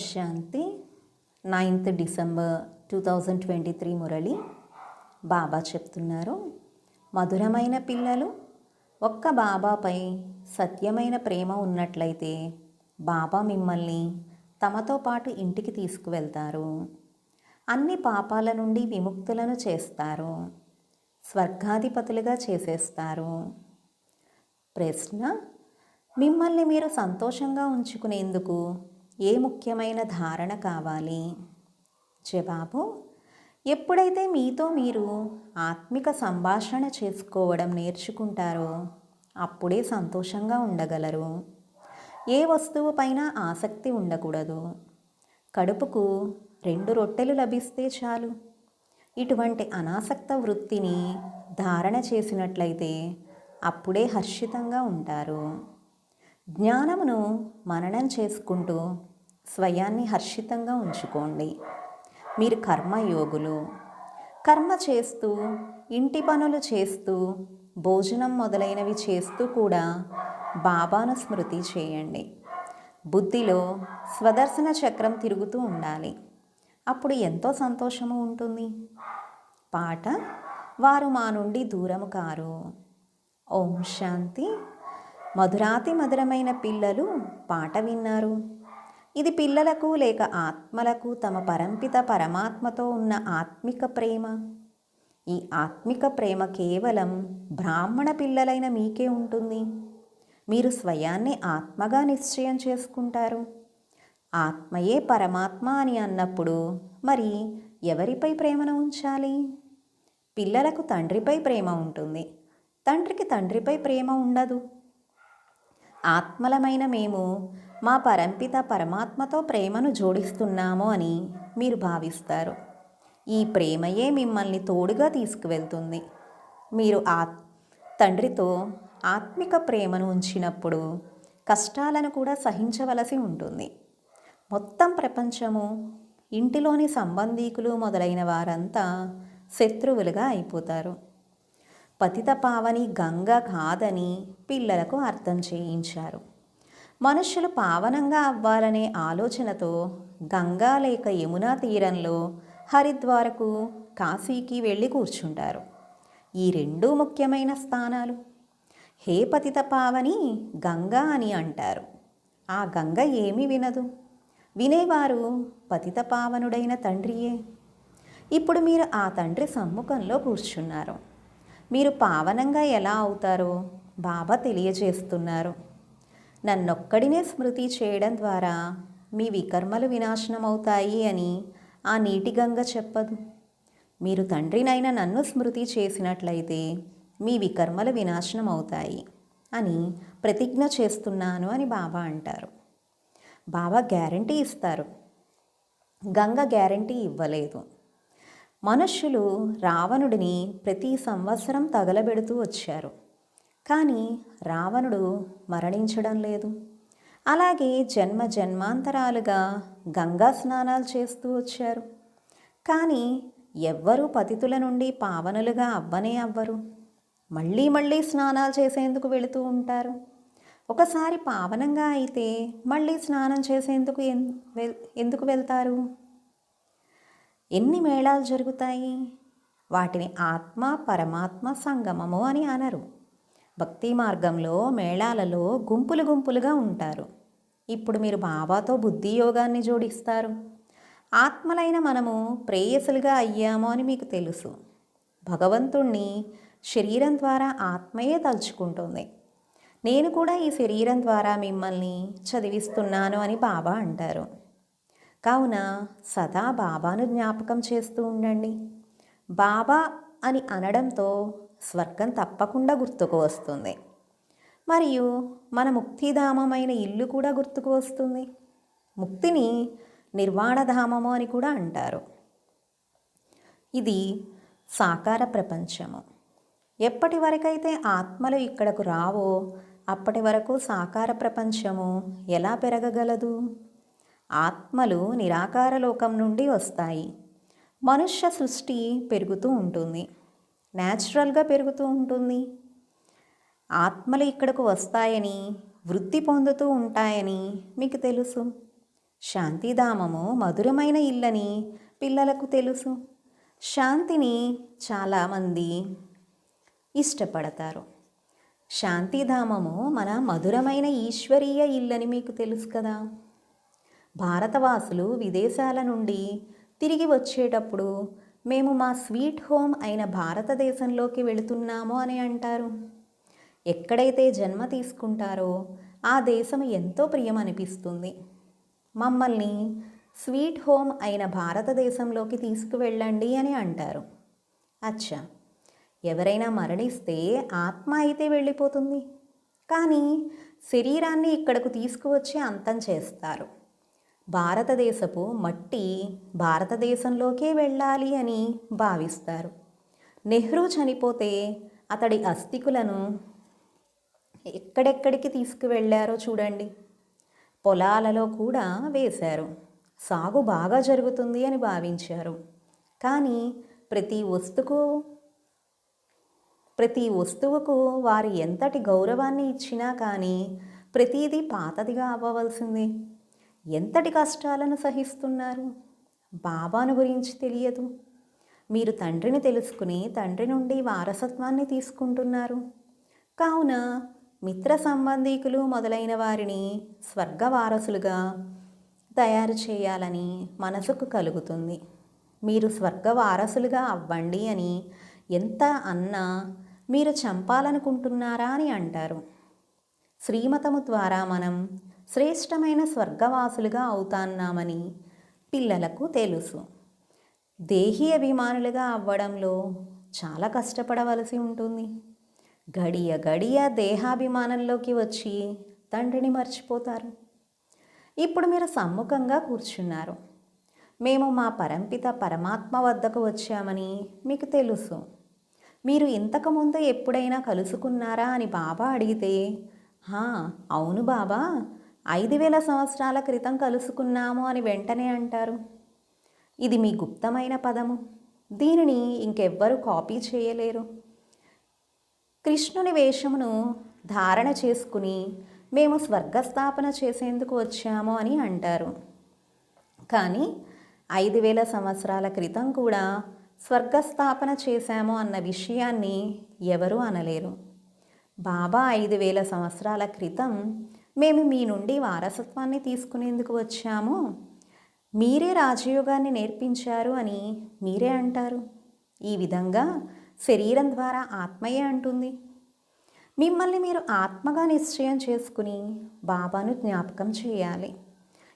శాంతి 9th December 2023 Murali బాబా చెప్తున్నారు. మధురమైన పిల్లలు, ఒక్క బాబాపై సత్యమైన ప్రేమ ఉన్నట్లయితే బాబా మిమ్మల్ని తమతో పాటు ఇంటికి తీసుకువెళ్తారు. అన్ని పాపాల నుండి విముక్తులను చేస్తారు. స్వర్గాధిపతులుగా చేసేస్తారు. ప్రశ్న: మిమ్మల్ని మీరు సంతోషంగా ఉంచుకునేందుకు ఏ ముఖ్యమైన ధారణ కావాలి? జవాబు: ఎప్పుడైతే మీతో మీరు ఆత్మిక సంభాషణ చేసుకోవడం నేర్చుకుంటారో అప్పుడే సంతోషంగా ఉండగలరు. ఏ వస్తువు పైన ఆసక్తి ఉండకూడదు. కడుపుకు 2 రొట్టెలు లభిస్తే చాలు. ఇటువంటి అనాసక్త వృత్తిని ధారణ చేసినట్లయితే అప్పుడే హర్షితంగా ఉంటారు. జ్ఞానమును మననం చేసుకుంటూ స్వయాన్ని హర్షితంగా ఉంచుకోండి. మీరు కర్మయోగులు. కర్మ చేస్తూ, ఇంటి పనులు చేస్తూ, భోజనం మొదలైనవి చేస్తూ కూడా బాబాను స్మృతి చేయండి. బుద్ధిలో స్వదర్శన చక్రం తిరుగుతూ ఉండాలి. అప్పుడు ఎంతో సంతోషము ఉంటుంది. పాట: వారు మా నుండి దూరము కారు. ఓం శాంతి. మధురాతి మధురమైన పిల్లలు పాట విన్నారు. ఇది పిల్లలకు లేక ఆత్మలకు తమ పరంపిత పరమాత్మతో ఉన్న ఆత్మిక ప్రేమ. ఈ ఆత్మిక ప్రేమ కేవలం బ్రాహ్మణ పిల్లలైన మీకే ఉంటుంది. మీరు స్వయాన్ని ఆత్మగా నిశ్చయం చేసుకుంటారు. ఆత్మయే పరమాత్మ అని అన్నప్పుడు మరి ఎవరిపై ప్రేమను ఉంచాలి? పిల్లలకు తండ్రిపై ప్రేమ ఉంటుంది. తండ్రికి తండ్రిపై ప్రేమ ఉండదు. ఆత్మలమైన మేము మా పరంపిత పరమాత్మతో ప్రేమను జోడిస్తున్నాము అని మీరు భావిస్తారు. ఈ ప్రేమయే మిమ్మల్ని తోడుగా తీసుకువెళ్తుంది. మీరు తండ్రితో ఆత్మిక ప్రేమను ఉంచినప్పుడు కష్టాలను కూడా సహించవలసి ఉంటుంది. మొత్తం ప్రపంచము, ఇంటిలోని సంబంధీకులు మొదలైన వారంతా శత్రువులుగా అయిపోతారు. పతిత పావని గంగ కాదని పిల్లలకు అర్థం చేయించారు. మనుషులు పావనంగా అవ్వాలనే ఆలోచనతో గంగా లేక యమునా తీరంలో హరిద్వారకు, కాశీకి వెళ్ళి కూర్చుంటారు. ఈ 2 ముఖ్యమైన స్థానాలు. హే పతిత పావని గంగా అని అంటారు. ఆ గంగ ఏమీ వినదు. వినేవారు పతిత పావనుడైన తండ్రియే. ఇప్పుడు మీరు ఆ తండ్రి సమ్ముఖంలో కూర్చున్నారు. మీరు పావనంగా ఎలా అవుతారో బాబా తెలియజేస్తున్నారు. నన్నొక్కడినే స్మృతి చేయడం ద్వారా మీ వికర్మలు వినాశనమవుతాయి అని ఆ నీటి గంగ చెప్పదు. మీరు తండ్రినైనా నన్ను స్మృతి చేసినట్లయితే మీ వికర్మలు వినాశనం అవుతాయి అని ప్రతిజ్ఞ చేస్తున్నాను అని బాబా అంటారు. బాబా గ్యారంటీ ఇస్తారు. గంగ గ్యారంటీ ఇవ్వలేదు. మనుష్యులు రావణుడిని ప్రతి సంవత్సరం తగలబెడుతూ వచ్చారు. కానీ రావణుడు మరణించడం లేదు. అలాగే జన్మ జన్మాంతరాలుగా గంగా స్నానాలు చేస్తూ వచ్చారు. కానీ ఎవ్వరూ పతితుల నుండి పావనులుగా అవ్వనే అవ్వరు. మళ్ళీ మళ్ళీ స్నానాలు చేసేందుకు వెళుతూ ఉంటారు. ఒకసారి పావనంగా అయితే మళ్ళీ స్నానం చేసేందుకు ఎందుకు వెళ్తారు? ఎన్ని మేళాలు జరుగుతాయి? వాటిని ఆత్మ పరమాత్మ సంగమము అని అనరు. భక్తి మార్గంలో మేళాలలో గుంపులు గుంపులుగా ఉంటారు. ఇప్పుడు మీరు బాబాతో బుద్ధి యోగాన్ని జోడిస్తారు. ఆత్మలైన మనము ప్రేయసులుగా అయ్యాము అని మీకు తెలుసు. భగవంతుణ్ణి శరీరం ద్వారా ఆత్మయే తలుచుకుంటుంది. నేను కూడా ఈ శరీరం ద్వారా మిమ్మల్ని చదివిస్తున్నాను అని బాబా అంటారు. కావున సదా బాబాను జ్ఞాపకం చేస్తూ ఉండండి. బాబా అని అనడంతో స్వర్గం తప్పకుండా గుర్తుకు వస్తుంది. మరియు మన ముక్తిధామమైన ఇల్లు కూడా గుర్తుకు వస్తుంది. ముక్తిని నిర్వాణధామము అని కూడా అంటారు. ఇది సాకార ప్రపంచము. ఎప్పటి వరకైతే ఆత్మలు ఇక్కడకు రావో అప్పటి వరకు సాకార ప్రపంచము ఎలా పెరగగలదు? ఆత్మలు నిరాకార లోకం నుండి వస్తాయి. మనుష్య సృష్టి పెరుగుతూ ఉంటుంది. న్యాచురల్గా పెరుగుతూ ఉంటుంది. ఆత్మలు ఇక్కడకు వస్తాయని, వృద్ధి పొందుతూ ఉంటాయని మీకు తెలుసు. శాంతిధామము మధురమైన ఇల్లని పిల్లలకు తెలుసు. శాంతిని చాలామంది ఇష్టపడతారు. శాంతిధామము మన మధురమైన ఈశ్వరీయ ఇల్లని మీకు తెలుసు కదా. భారతవాసులు విదేశాల నుండి తిరిగి వచ్చేటప్పుడు మేము మా స్వీట్ హోమ్ అయిన భారతదేశంలోకి వెళుతున్నాము అని అంటారు. ఎక్కడైతే జన్మ తీసుకుంటారో ఆ దేశం ఎంతో ప్రియమనిపిస్తుంది. మమ్మల్ని స్వీట్ హోమ్ అయిన భారతదేశంలోకి తీసుకువెళ్ళండి అని అంటారు. అచ్చా, ఎవరైనా మరణిస్తే ఆత్మ అయితే వెళ్ళిపోతుంది, కానీ శరీరాన్ని ఇక్కడకు తీసుకువచ్చి అంతం చేస్తారు. భారతదేశపు మట్టి భారతదేశంలోకే వెళ్ళాలి అని భావిస్తారు. నెహ్రూ చనిపోతే అతడి అస్థికులను ఎక్కడెక్కడికి తీసుకువెళ్ళారో చూడండి. పొలాలలో కూడా వేశారు. సాగు బాగా జరుగుతుంది అని భావించారు. కానీ ప్రతి వస్తువుకు వారు ఎంతటి గౌరవాన్ని ఇచ్చినా కానీ ప్రతిదీ పాతదిగా అవ్వవలసింది. ఎంతటి కష్టాలను సహిస్తున్నారు. బాబాను గురించి తెలియదు. మీరు తండ్రిని తెలుసుకుని తండ్రి నుండి వారసత్వాన్ని తీసుకుంటున్నారు. కావున మిత్ర సంబంధీకులు మొదలైన వారిని స్వర్గవారసులుగా తయారు చేయాలని మనసుకు కలుగుతుంది. మీరు స్వర్గవారసులుగా అవ్వండి అని ఎంత అన్నా మీరు చంపాలనుకుంటున్నారా అని అంటారు. శ్రీమతము ద్వారా మనం శ్రేష్టమైన స్వర్గవాసులుగా అవుతాన్నామని పిల్లలకు తెలుసు. దేహీ అభిమానులుగా అవ్వడంలో చాలా కష్టపడవలసి ఉంటుంది. గడియ గడియ దేహాభిమానంలోకి వచ్చి తండ్రిని మర్చిపోతారు. ఇప్పుడు మీరు సమ్ముఖంగా కూర్చున్నారు. మేము మా పరంపిత పరమాత్మ వద్దకు వచ్చామని మీకు తెలుసు. మీరు ఇంతకుముందు ఎప్పుడైనా కలుసుకున్నారా అని బాబా అడిగితే, అవును బాబా, 5000 సంవత్సరాల క్రితం కలుసుకున్నాము అని వెంటనే అంటారు. ఇది మీ గుప్తమైన పదము. దీనిని ఇంకెవ్వరూ కాపీ చేయలేరు. కృష్ణుని వేషమును ధారణ చేసుకుని మేము స్వర్గస్థాపన చేసేందుకు వచ్చాము అని అంటారు. కానీ 5000 సంవత్సరాల క్రితం కూడా స్వర్గస్థాపన చేశాము అన్న విషయాన్ని ఎవరూ అనలేరు. బాబా 5000 సంవత్సరాల క్రితం మేము మీ నుండి వారసత్వాన్ని తీసుకునేందుకు వచ్చాము, మీరే రాజయోగాన్ని నేర్పించారు అని మీరే అంటారు. ఈ విధంగా శరీరం ద్వారా ఆత్మయే అంటుంది. మిమ్మల్ని మీరు ఆత్మగా నిశ్చయం చేసుకుని బాబాను జ్ఞాపకం చేయాలి.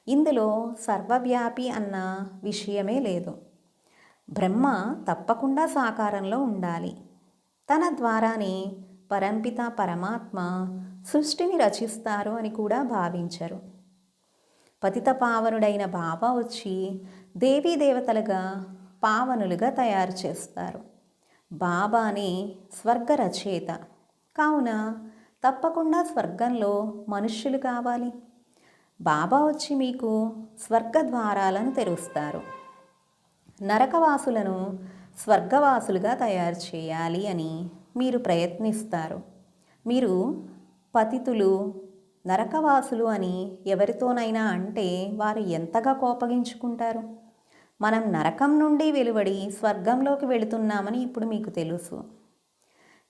ఇందులో సర్వవ్యాపి అన్న విషయమే లేదు. బ్రహ్మ తప్పకుండా సాకారంలో ఉండాలి. తన ద్వారానే పరంపిత పరమాత్మ సృష్టిని రచిస్తారు అని కూడా భావించరు. పతిత పావనుడైన బాబా వచ్చి దేవీ దేవతలుగా పావనులుగా తయారు చేస్తారు. బాబానే స్వర్గ రచయిత. కావున తప్పకుండా స్వర్గంలో మనుష్యులు కావాలి. బాబా వచ్చి మీకు స్వర్గ ద్వారాలను తెరుస్తారు. నరకవాసులను స్వర్గవాసులుగా తయారు చేయాలి అని మీరు ప్రయత్నిస్తారు. మీరు పతితులు నరకవాసులు అని ఎవరితోనైనా అంటే వారు ఎంతగా కోపగించుకుంటారు. మనం నరకం నుండి వెలువడి స్వర్గంలోకి వెళుతున్నామని ఇప్పుడు మీకు తెలుసు.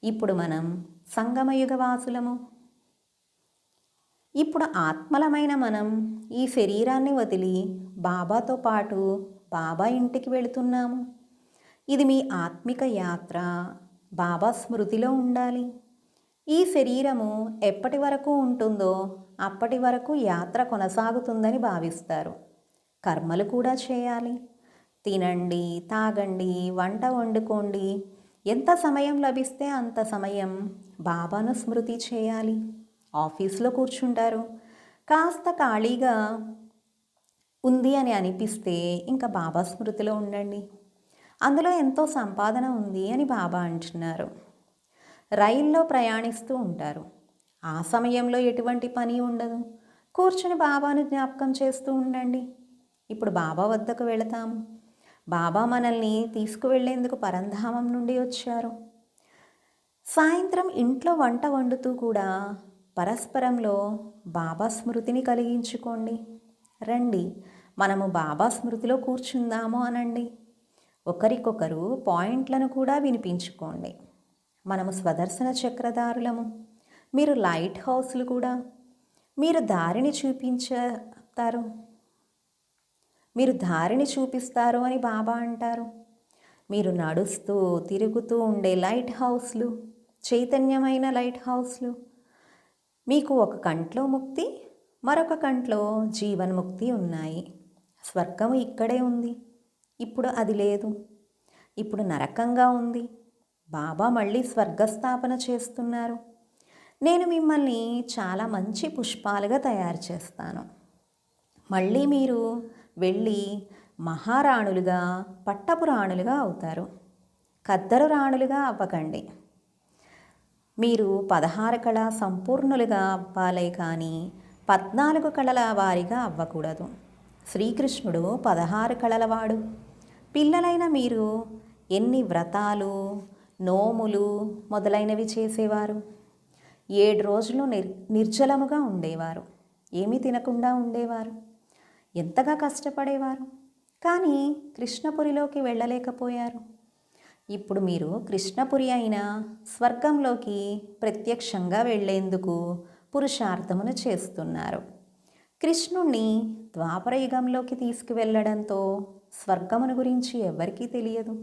ఇప్పుడు మనం సంగమయుగ వాసులము. ఇప్పుడు ఆత్మలమైన మనం ఈ శరీరాన్ని వదిలి బాబాతో పాటు బాబా ఇంటికి వెళుతున్నాము. ఇది మీ ఆత్మిక యాత్ర. బాబా స్మృతిలో ఉండాలి. ఈ శరీరము ఎప్పటి వరకు ఉంటుందో అప్పటి వరకు యాత్ర కొనసాగుతుందని భావిస్తారు. కర్మలు కూడా చేయాలి. తినండి, తాగండి, వంట వండుకోండి. ఎంత సమయం లభిస్తే అంత సమయం బాబాను స్మృతి చేయాలి. ఆఫీస్లో కూర్చుంటారు. కాస్త ఖాళీగా ఉంది అని అనిపిస్తే ఇంకా బాబా స్మృతిలో ఉండండి. అందులో ఎంతో సంపాదన ఉంది అని బాబా అంటున్నారు. రైల్లో ప్రయాణిస్తూ ఉంటారు. ఆ సమయంలో ఎటువంటి పని ఉండదు. కూర్చుని బాబాను జ్ఞాపకం చేస్తూ ఉండండి. ఇప్పుడు బాబా వద్దకు వెళతాము. బాబా మనల్ని తీసుకువెళ్లేందుకు పరంధామం నుండి వచ్చారు. సాయంత్రం ఇంట్లో వంట వండుతూ కూడా పరస్పరంలో బాబా స్మృతిని కలిగించుకోండి. రండి మనము బాబా స్మృతిలో కూర్చుందాము అనండి. ఒకరికొకరు పాయింట్లను కూడా వినిపించుకోండి. మనము స్వదర్శన చక్రధారులము, మీరు లైట్ హౌస్లు కూడా. మీరు దారిని చూపించారు, మీరు దారిని చూపిస్తారు అని బాబా అంటారు. మీరు నడుస్తూ తిరుగుతూ ఉండే లైట్ హౌస్లు, చైతన్యమైన లైట్ హౌస్లు. మీకు ఒక కంట్లో ముక్తి, మరొక కంట్లో జీవన్ముక్తి ఉన్నాయి. స్వర్గము ఇక్కడే ఉంది, ఇప్పుడు అది లేదు, ఇప్పుడు నరకంగా ఉంది. బాబా మళ్ళీ స్వర్గస్థాపన చేస్తున్నారు. నేను మిమ్మల్ని చాలా మంచి పుష్పాలుగా తయారు చేస్తాను. మళ్ళీ మీరు వెళ్ళి మహారాణులుగా, పట్టపు రాణులుగా అవుతారు. ఖద్దరు రాణులుగా అవ్వకండి. మీరు 16 కళ సంపూర్ణులుగా అవ్వాలే కానీ 14 కళల వారిగా అవ్వకూడదు. శ్రీకృష్ణుడు 16 కళలవాడు. పిల్లలైన మీరు ఎన్ని వ్రతాలు, నోములు మొదలైనవి చేసేవారు. 7 రోజులు నిర్జలముగా ఉండేవారు. ఏమీ తినకుండా ఉండేవారు. ఎంతగా కష్టపడేవారు. కానీ కృష్ణపురిలోకి వెళ్ళలేకపోయారు. ఇప్పుడు మీరు కృష్ణపురి అయిన స్వర్గంలోకి ప్రత్యక్షంగా వెళ్ళేందుకు పురుషార్థమును చేస్తున్నారు. కృష్ణుణ్ణి ద్వాపరయుగంలోకి తీసుకువెళ్ళడంతో స్వర్గమును గురించి ఎవరికీ తెలియదు.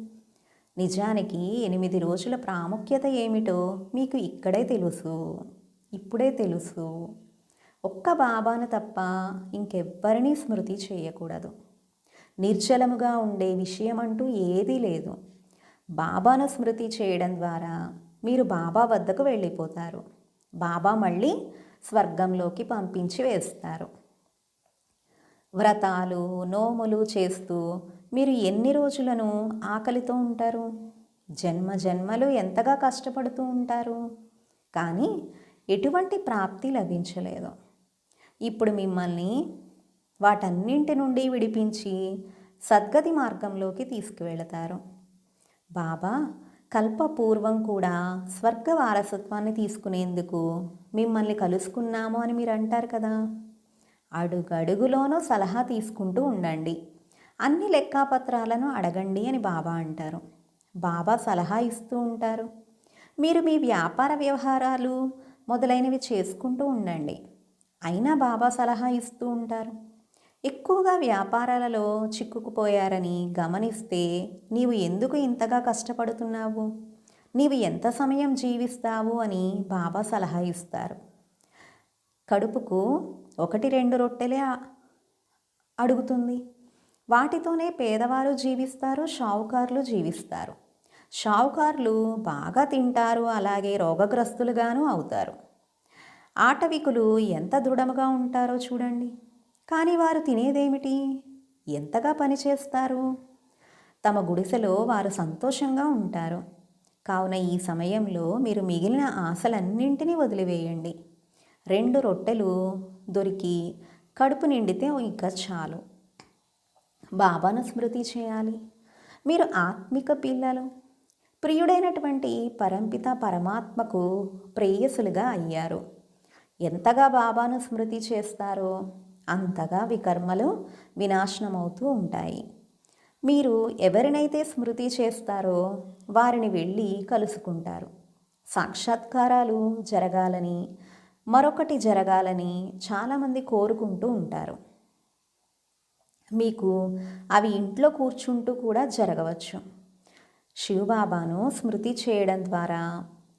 నిజానికి 8 రోజుల ప్రాముఖ్యత ఏమిటో మీకు ఇక్కడే తెలుసు, ఇప్పుడే తెలుసు. ఒక్క బాబాను తప్ప ఇంకెవ్వరినీ స్మృతి చేయకూడదు. నిర్జలముగా ఉండే విషయం అంటూ ఏదీ లేదు. బాబాను స్మృతి చేయడం ద్వారా మీరు బాబా వద్దకు వెళ్ళిపోతారు. బాబా మళ్ళీ స్వర్గంలోకి పంపించి వేస్తారు. వ్రతాలు, నోములు చేస్తూ మీరు ఎన్ని రోజులను ఆకలితో ఉంటారు. జన్మ జన్మలు ఎంతగా కష్టపడుతూ ఉంటారు. కానీ ఎటువంటి ప్రాప్తి లభించలేదు. ఇప్పుడు మిమ్మల్ని వాటన్నింటి నుండి విడిపించి సద్గతి మార్గంలోకి తీసుకువెళతారు. బాబా కల్పపూర్వం కూడా స్వర్గ వారసత్వాన్ని తీసుకునేందుకు మిమ్మల్ని కలుసుకున్నాము అని మీరు అంటారు కదా. అడుగడుగులోనూ సలహా తీసుకుంటూ ఉండండి. అన్ని లెక్కాపత్రాలను అడగండి అని బాబా అంటారు. బాబా సలహా ఇస్తూ ఉంటారు. మీరు మీ వ్యాపార వ్యవహారాలు మొదలైనవి చేసుకుంటూ ఉండండి. అయినా బాబా సలహా ఇస్తూ ఉంటారు. ఎక్కువగా వ్యాపారాలలో చిక్కుకుపోయారని గమనిస్తే నీవు ఎందుకు ఇంతగా కష్టపడుతున్నావు, నీవు ఎంత సమయం జీవిస్తావు అని బాబా సలహా ఇస్తారు. కడుపుకు 1-2 రొట్టెలే అడుగుతుంది. వాటితోనే పేదవారు జీవిస్తారు, షావుకారులు జీవిస్తారు. షావుకారులు బాగా తింటారు, అలాగే రోగగ్రస్తులుగాను అవుతారు. ఆటవికులు ఎంత దృఢముగా ఉంటారో చూడండి. కానీ వారు తినేదేమిటి, ఎంతగా పనిచేస్తారు. తమ గుడిసెలో వారు సంతోషంగా ఉంటారు. కావున ఈ సమయంలో మీరు మిగిలిన ఆశలన్నింటినీ వదిలివేయండి. 2 రొట్టెలు దొరికి కడుపు నిండితే ఇంకా చాలు. బాబాను స్మృతి చేయాలి. మీరు ఆత్మిక పిల్లలు. ప్రియుడైనటువంటి పరంపిత పరమాత్మకు ప్రేయసులుగా అయ్యారు. ఎంతగా బాబాను స్మృతి చేస్తారో అంతగా వికర్మలు వినాశనమవుతూ ఉంటాయి. మీరు ఎవరినైతే స్మృతి చేస్తారో వారిని వెళ్ళి కలుసుకుంటారు. సాక్షాత్కారాలు జరగాలని, మరొకటి జరగాలని చాలామంది కోరుకుంటూ ఉంటారు. మీకు అవి ఇంట్లో కూర్చుంటూ కూడా జరగవచ్చు. శివబాబాను స్మృతి చేయడం ద్వారా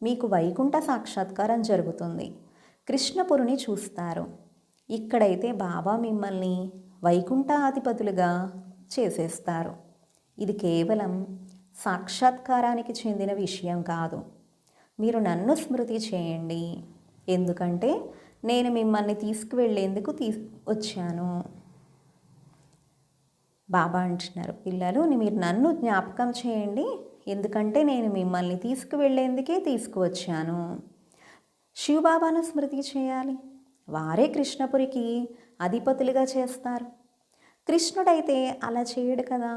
మీకు వైకుంఠ సాక్షాత్కారం జరుగుతుంది. కృష్ణపురిని చూస్తారు. ఇక్కడైతే బాబా మిమ్మల్ని వైకుంఠాధిపతులుగా చేసేస్తారు. ఇది కేవలం సాక్షాత్కారానికి చెందిన విషయం కాదు. మీరు నన్ను స్మృతి చేయండి, ఎందుకంటే నేను మిమ్మల్ని తీసుకువెళ్ళేందుకు వచ్చాను. బాబా అంటున్నారు, పిల్లలు మీరు నన్ను జ్ఞాపకం చేయండి, ఎందుకంటే నేను మిమ్మల్ని తీసుకువెళ్ళేందుకే తీసుకువచ్చాను. శివబాబాను స్మృతి చేయాలి. వారే కృష్ణపురికి అధిపతులుగా చేస్తారు. కృష్ణుడైతే అలా చేయడు కదా.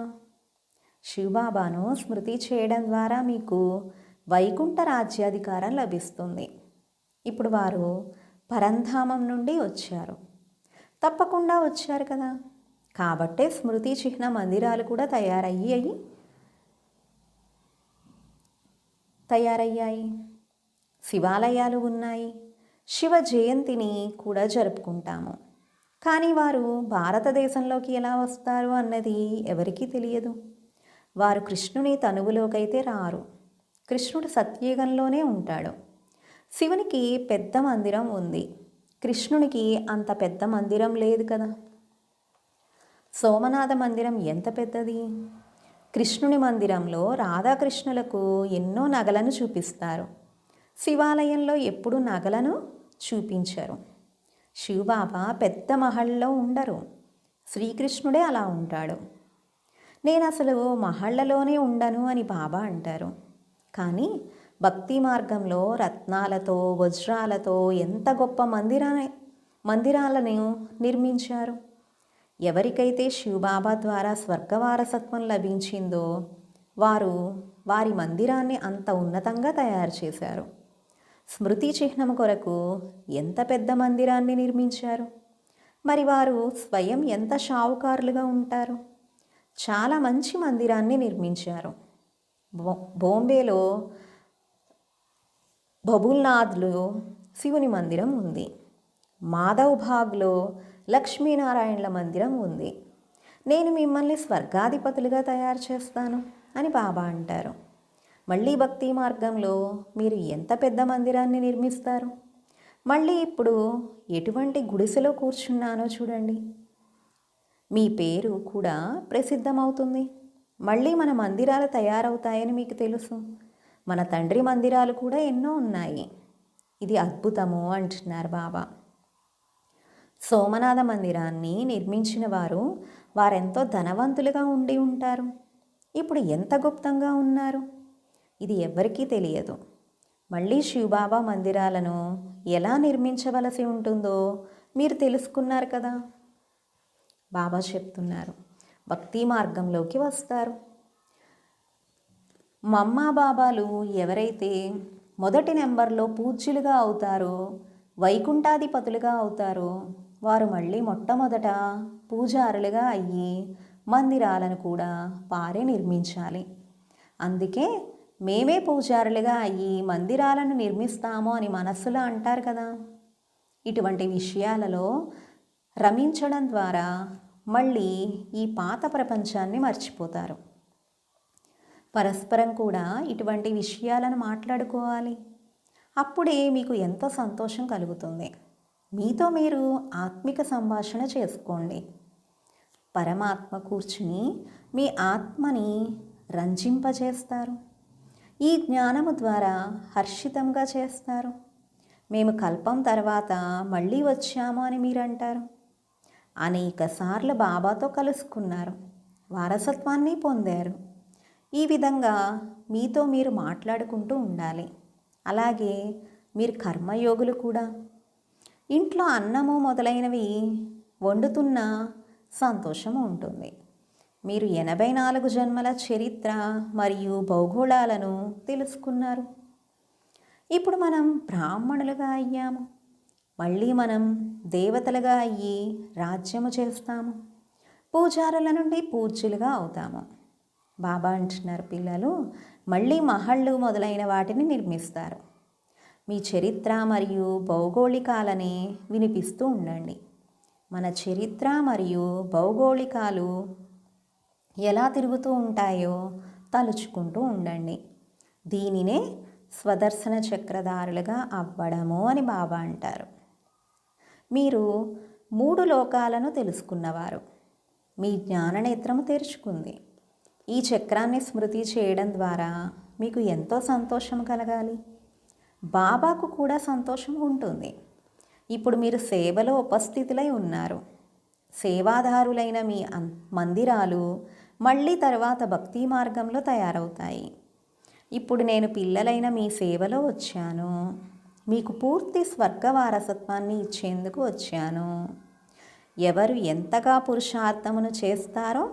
శివబాబాను స్మృతి చేయడం ద్వారా మీకు వైకుంఠ రాజ్యాధికారం లభిస్తుంది. ఇప్పుడు వారు పరంధామం నుండి వచ్చారు. తప్పకుండా వచ్చారు కదా. కాబట్టే స్మృతి చిహ్న మందిరాలు కూడా తయారయ్యాయి. శివాలయాలు ఉన్నాయి. శివ జయంతిని కూడా జరుపుకుంటాము. కానీ వారు భారతదేశంలోకి ఎలా వస్తారు అన్నది ఎవరికీ తెలియదు. వారు కృష్ణుని తనువులోకైతే రారు. కృష్ణుడు సత్యయుగంలోనే ఉంటాడు. శివునికి పెద్ద మందిరం ఉంది. కృష్ణునికి అంత పెద్ద మందిరం లేదు కదా. సోమనాథ మందిరం ఎంత పెద్దది. కృష్ణుని మందిరంలో రాధాకృష్ణులకు ఎన్నో నగలను చూపిస్తారు. శివాలయంలో ఎప్పుడు నగలను చూపించరు. శివబాబా పెద్ద మహల్లో ఉండరు. శ్రీకృష్ణుడే అలా ఉంటాడు. నేను అసలు మహళ్ళలోనే ఉండను అని బాబా అంటారు. కానీ భక్తి మార్గంలో రత్నాలతో వజ్రాలతో ఎంత గొప్ప మందిరాలను నిర్మించారు. ఎవరికైతే శివబాబా ద్వారా స్వర్గవారసత్వం లభించిందో వారు వారి మందిరాన్ని అంత ఉన్నతంగా తయారు చేశారు. స్మృతి చిహ్నం కొరకు ఎంత పెద్ద మందిరాన్ని నిర్మించారు. మరి వారు స్వయం ఎంత షావుకారులుగా ఉంటారు. చాలా మంచి మందిరాన్ని నిర్మించారు. బాంబేలో బబుల్నాథ్లో శివుని మందిరం ఉంది. మాధవ్ బాగ్లో లక్ష్మీనారాయణల మందిరం ఉంది. నేను మిమ్మల్ని స్వర్గాధిపతులుగా తయారు చేస్తాను అని బాబా అంటారు. మళ్ళీ భక్తి మార్గంలో మీరు ఎంత పెద్ద మందిరాన్ని నిర్మిస్తారు. మళ్ళీ ఇప్పుడు ఎటువంటి గుడిసెలో కూర్చున్నానో చూడండి. మీ పేరు కూడా ప్రసిద్ధమవుతుంది. మళ్ళీ మన మందిరాలు తయారవుతాయని మీకు తెలుసు. మన తండ్రి మందిరాలు కూడా ఎన్నో ఉన్నాయి. ఇది అద్భుతము అంటున్నారు బాబా. సోమనాథ మందిరాన్ని నిర్మించిన వారెంతో ధనవంతులుగా ఉండి ఉంటారు. ఇప్పుడు ఎంత గుప్తంగా ఉన్నారు ఇది ఎవ్వరికీ తెలియదు. మళ్ళీ శివబాబా మందిరాలను ఎలా నిర్మించవలసి ఉంటుందో మీరు తెలుసుకున్నారు కదా. బాబా చెప్తున్నారు భక్తి మార్గంలోకి వస్తారు. మమ్మా బాబాలు ఎవరైతే మొదటి నెంబర్లో పూజ్యులుగా అవుతారో, వైకుంఠాధిపతులుగా అవుతారో వారు మళ్ళీ మొట్టమొదట పూజారులుగా అయ్యి మందిరాలను కూడా వారే నిర్మించాలి. అందుకే మేమే పూజారులుగా అయ్యి మందిరాలను నిర్మిస్తాము అని మనస్సులో అంటారు కదా. ఇటువంటి విషయాలలో రమించడం ద్వారా మళ్ళీ ఈ పాత ప్రపంచాన్ని మర్చిపోతారు. పరస్పరం కూడా ఇటువంటి విషయాలను మాట్లాడుకోవాలి. అప్పుడే మీకు ఎంతో సంతోషం కలుగుతుంది. మీతో మీరు ఆత్మిక సంభాషణ చేసుకోండి. పరమాత్మ కూర్చుని మీ ఆత్మని రంజింపజేస్తారు. ఈ జ్ఞానము ద్వారా హర్షితంగా చేస్తారు. మేము కల్పం తర్వాత మళ్ళీ వచ్చాము అని మీరంటారు. అనేకసార్లు బాబాతో కలుసుకున్నారు, వారసత్వాన్ని పొందారు. ఈ విధంగా మీతో మీరు మాట్లాడుకుంటూ ఉండాలి. అలాగే మీరు కర్మయోగులు కూడా. ఇంట్లో అన్నము మొదలైనవి వండుతున్న సంతోషం ఉంటుంది. మీరు 84 జన్మల చరిత్ర మరియు భౌగోళాలను తెలుసుకున్నారు. ఇప్పుడు మనం బ్రాహ్మణులుగా అయ్యాము. మళ్ళీ మనం దేవతలుగా అయ్యి రాజ్యము చేస్తాము. పూజారుల నుండి పూజ్యులుగా అవుతాము. బాబా అంటున్నారు పిల్లలు మళ్ళీ మహళ్ళు మొదలైన వాటిని నిర్మిస్తారు. మీ చరిత్ర మరియు భౌగోళికాలని వినిపిస్తూ ఉండండి. మన చరిత్ర మరియు భౌగోళికాలు ఎలా తిరుగుతూ ఉంటాయో తలుచుకుంటూ ఉండండి. దీనినే స్వదర్శన చక్రధారులుగా అవ్వడము అని బాబా అంటారు. మీరు 3 లోకాలను తెలుసుకున్నవారు. మీ జ్ఞాననేత్రము తెరుచుకుంది. ఈ చక్రాన్ని స్మృతి చేయడం ద్వారా మీకు ఎంతో సంతోషం కలగాలి. బాబాకు కూడా సంతోషం ఉంటుంది. ఇప్పుడు మీరు సేవలో ఉపస్థితులై ఉన్నారు. సేవాదారులైన మీ మందిరాలు మళ్ళీ తర్వాత భక్తి మార్గంలో తయారవుతాయి. ఇప్పుడు నేను పిల్లలైన మీ సేవలో వచ్చాను. మీకు పూర్తి స్వర్గ వారసత్వాన్ని ఇచ్చేందుకు వచ్చాను. ఎవరు ఎంతగా పురుషార్థమును చేస్తారో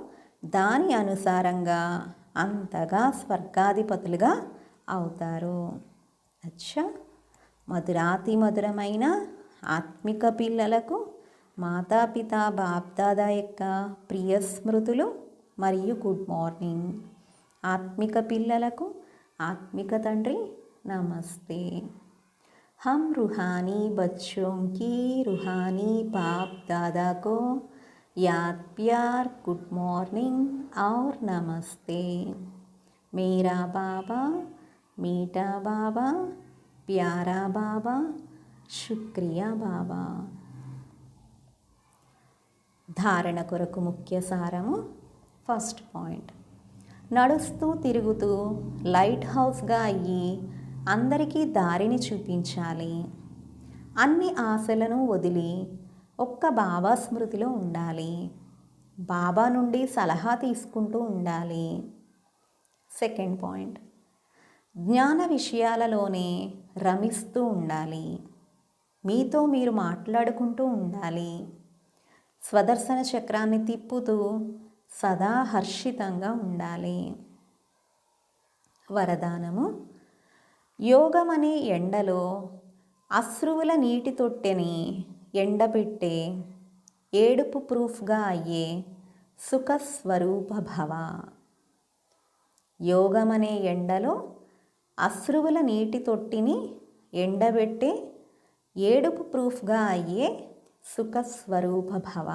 దాని అనుసారంగా అంతగా స్వర్గాధిపతులుగా అవుతారు. అచ్చా, మధురాతి మధురమైన ఆత్మిక పిల్లలకు మాతాపిత బాప్దాదా యొక్క ప్రియ స్మృతులు మరియు గుడ్ మార్నింగ్. ఆత్మిక పిల్లలకు ఆత్మిక తండ్రి నమస్తే. हम रूहानी बच्चों की रूहानी बाप दादा को याद प्यार गुड मॉर्निंग और नमस्ते. मेरा बाबा मीठा बाबा प्यारा बाबा शुक्रिया बाबा. ధారణ కొరకు ముఖ్య సారము. ఫస్ట్ పాయింట్, నడుస్తూ తిరుగుతూ లైట్ హౌస్గా అయ్యి అందరికీ దారిని చూపించాలి. అన్ని ఆశలను వదిలి ఒక్క బాబా స్మృతిలో ఉండాలి. బాబా నుండి సలహా తీసుకుంటూ ఉండాలి. సెకండ్ పాయింట్, జ్ఞాన విషయాలలోనే రమిస్తూ ఉండాలి. మీతో మీరు మాట్లాడుకుంటూ ఉండాలి. స్వదర్శన చక్రాన్ని తిప్పుతూ సదా హర్షితంగా ఉండాలి. వరదానము. యోగం అనే ఎండలో అశ్రువుల నీటి తొట్టెని ఎండబెట్టే ఏడుపు ప్రూఫ్గా అయ్యే సుఖస్వరూప భవ. యోగం అనే ఎండలో అశ్రువుల నీటి తొట్టిని ఎండబెట్టే ఏడుపు ప్రూఫ్గా అయ్యే సుఖస్వరూప భవ.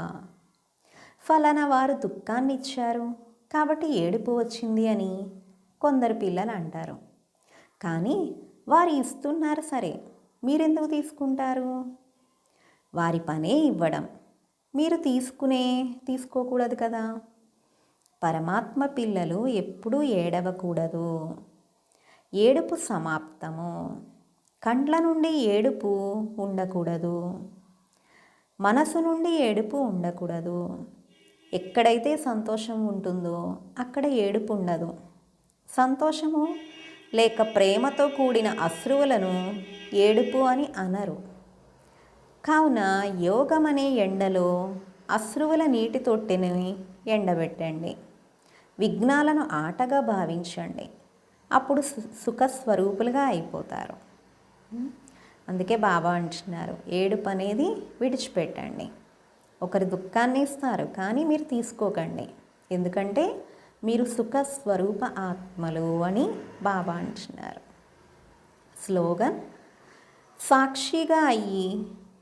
ఫలానా వారు దుఃఖాన్ని ఇచ్చారు కాబట్టి ఏడుపు వచ్చింది అని కొందరు పిల్లలు అంటారు. కానీ వారు ఇస్తున్నారు సరే, మీరెందుకు తీసుకుంటారు? వారి పనే ఇవ్వడం, మీరు తీసుకోకూడదు కదా. పరమాత్మ పిల్లలు ఎప్పుడూ ఏడవకూడదు. ఏడుపు సమాప్తము. కండ్ల నుండి ఏడుపు ఉండకూడదు. మనసు నుండి ఏడుపు ఉండకూడదు. ఎక్కడైతే సంతోషం ఉంటుందో అక్కడ ఏడుపు ఉండదు. సంతోషము లేక ప్రేమతో కూడిన అశ్రువులను ఏడుపు అని అనరు. కావున యోగం అనే ఎండలో అశ్రువుల నీటి తొట్టెని ఎండబెట్టండి. విఘ్నాలను ఆటగా భావించండి. అప్పుడు సుఖస్వరూపులుగా అయిపోతారు. అందుకే బాబా అంటున్నారు, ఏడుపు అనేది విడిచిపెట్టండి. ఒకరి దుఃఖాన్ని ఇస్తారు కానీ మీరు తీసుకోకండి. ఎందుకంటే మీరు సుఖస్వరూప ఆత్మలు అని బాబా అంటున్నారు. స్లోగన్. సాక్షిగా అయ్యి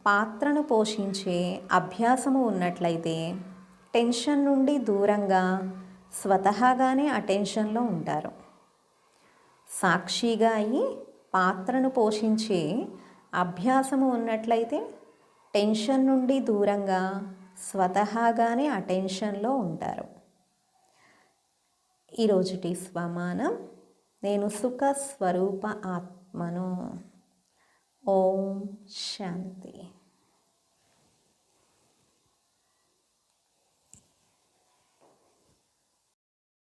పాత్రను పోషించే అభ్యాసము ఉన్నట్లయితే టెన్షన్ నుండి దూరంగా స్వతహాగానే అటెన్షన్లో ఉంటారు. సాక్షిగా అయ్యి పాత్రను పోషించే అభ్యాసము ఉన్నట్లయితే టెన్షన్ నుండి దూరంగా స్వతహాగానే అటెన్షన్లో ఉంటారు. ఈరోజుటి స్వమానం. నేను సుఖ స్వరూప ఆత్మను. ఓం శాంతి.